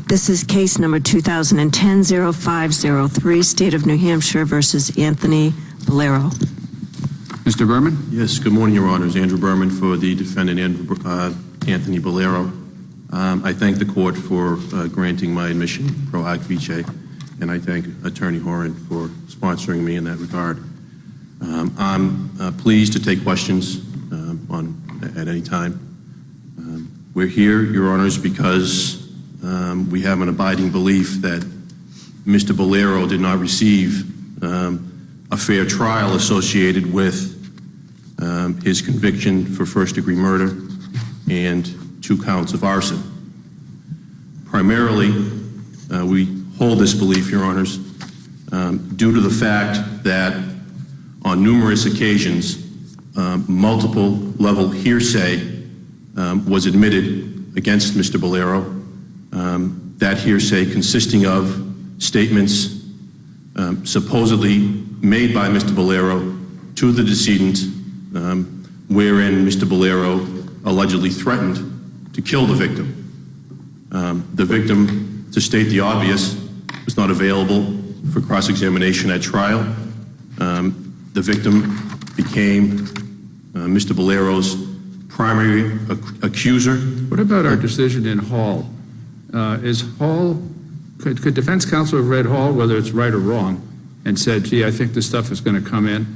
This is case number 2010-0503, State of New Hampshire versus Anthony Bolero. Mr. Berman? Yes, good morning, Your Honors. Andrew Berman for the defendant, Anthony Bolero. I thank the court for granting my admission pro hac vice, and I thank Attorney Horan for sponsoring me in that regard. I'm pleased to take questions at any time. We're here, Your Honors, because we have an abiding belief that Mr. Bolero did not receive a fair trial associated with his conviction for first-degree murder and 2 counts of arson. Primarily, we hold this belief, Your Honors, due to the fact that on numerous occasions, multiple level hearsay was admitted against Mr. Bolero. That hearsay consisting of statements supposedly made by Mr. Bolero to the decedent, wherein Mr. Bolero allegedly threatened to kill the victim. The victim, to state the obvious, was not available for cross-examination at trial. The victim became Mr. Bolero's primary accuser. What about our decision in Hall? Is Hall, could defense counsel have read Hall, whether it's right or wrong, and said, gee, I think this stuff is going to come in?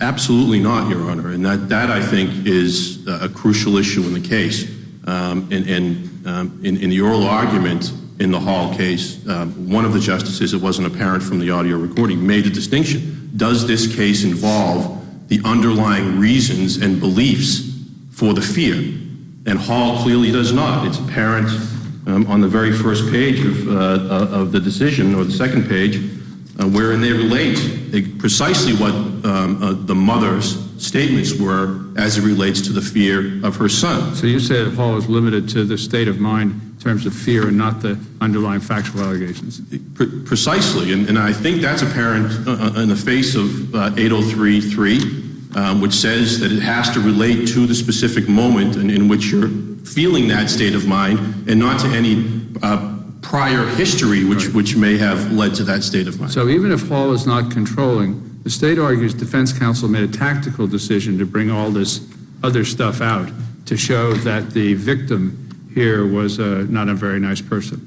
Absolutely not, Your Honor, and that I think is a crucial issue in the case. In the oral argument in the Hall case, one of the justices, it wasn't apparent from the audio recording, made a distinction. Does this case involve the underlying reasons and beliefs for the fear? And Hall clearly does not. It's apparent on the very first page of the decision, or the second page, wherein they relate precisely what the mother's statements were as it relates to the fear of her son. So you said Hall is limited to the state of mind in terms of fear and not the underlying factual allegations. Precisely, and I think that's apparent in the face of 803.3, which says that it has to relate to the specific moment in which you're feeling that state of mind and not to any prior history which may have led to that state of mind. So even if Hall is not controlling, the state argues defense counsel made a tactical decision to bring all this other stuff out to show that the victim here was not a very nice person.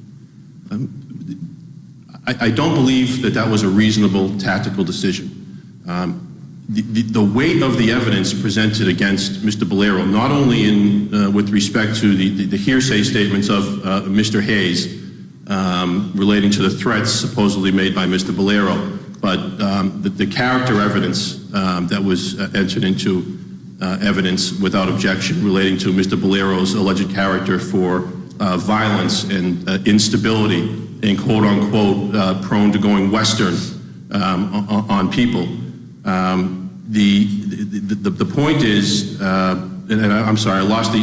I don't believe that was a reasonable tactical decision. The weight of the evidence presented against Mr. Bolero, not only with respect to the hearsay statements of Mr. Hayes relating to the threats supposedly made by Mr. Bolero, but the character evidence that was entered into evidence without objection relating to Mr. Bolero's alleged character for violence and instability and quote-unquote prone to going Western on people. The point is, and I'm sorry, I lost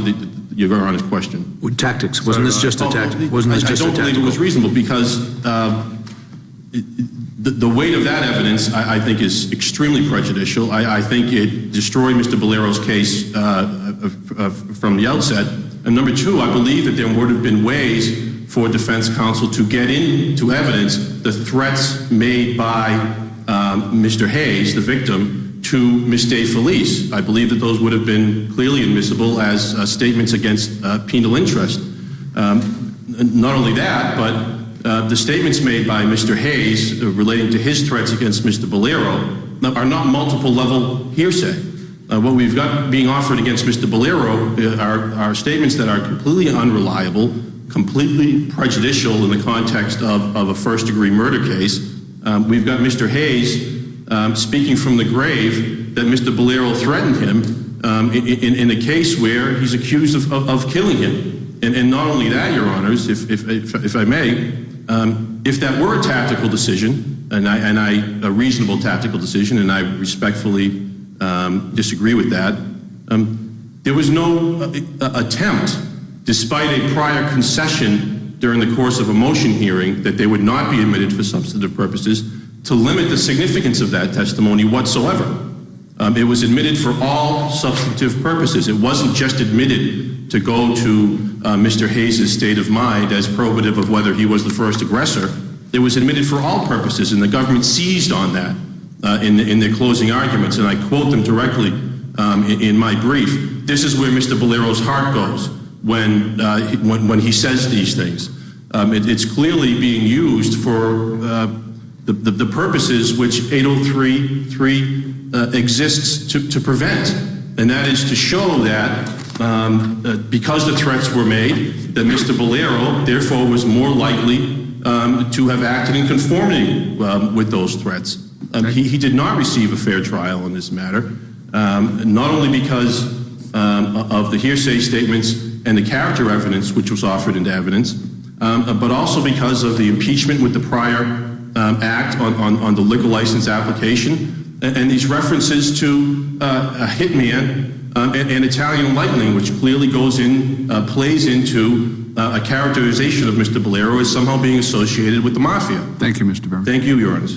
your Honor's question. Tactics. Wasn't this just a tactic? Wasn't this just a tactical? I don't believe it was reasonable because the weight of that evidence, I think, is extremely prejudicial. I think it destroyed Mr. Bolero's case from the outset. And number 2, I believe that there would have been ways for defense counsel to get into evidence the threats made by Mr. Hayes, the victim, to Ms. DeFelice. I believe that those would have been clearly admissible as statements against penal interest. Not only that, but the statements made by Mr. Hayes relating to his threats against Mr. Bolero are not multiple level hearsay. What we've got being offered against Mr. Bolero are statements that are completely unreliable, completely prejudicial in the context of a first-degree murder case. We've got Mr. Hayes speaking from the grave that Mr. Bolero threatened him in a case where he's accused of killing him. And not only that, Your Honors, if I may, if that were a tactical decision, a reasonable tactical decision, and I respectfully disagree with that, there was no attempt, despite a prior concession during the course of a motion hearing that they would not be admitted for substantive purposes, to limit the significance of that testimony whatsoever. It was admitted for all substantive purposes. It wasn't just admitted to go to Mr. Hayes' state of mind as probative of whether he was the first aggressor. It was admitted for all purposes, and the government seized on that in their closing arguments, and I quote them directly in my brief. This is where Mr. Bolero's heart goes when he says these things. It's clearly being used for the purposes which 803.3 exists to prevent, and that is to show that because the threats were made, that Mr. Bolero therefore was more likely to have acted in conformity with those threats. He did not receive a fair trial in this matter, not only because of the hearsay statements and the character evidence which was offered into evidence, but also because of the impeachment with the prior act on the liquor license application, and these references to a hitman and Italian lightning, which clearly plays into a characterization of Mr. Bolero as somehow being associated with the mafia. Thank you, Mr. Berman. Thank you, Your Honor.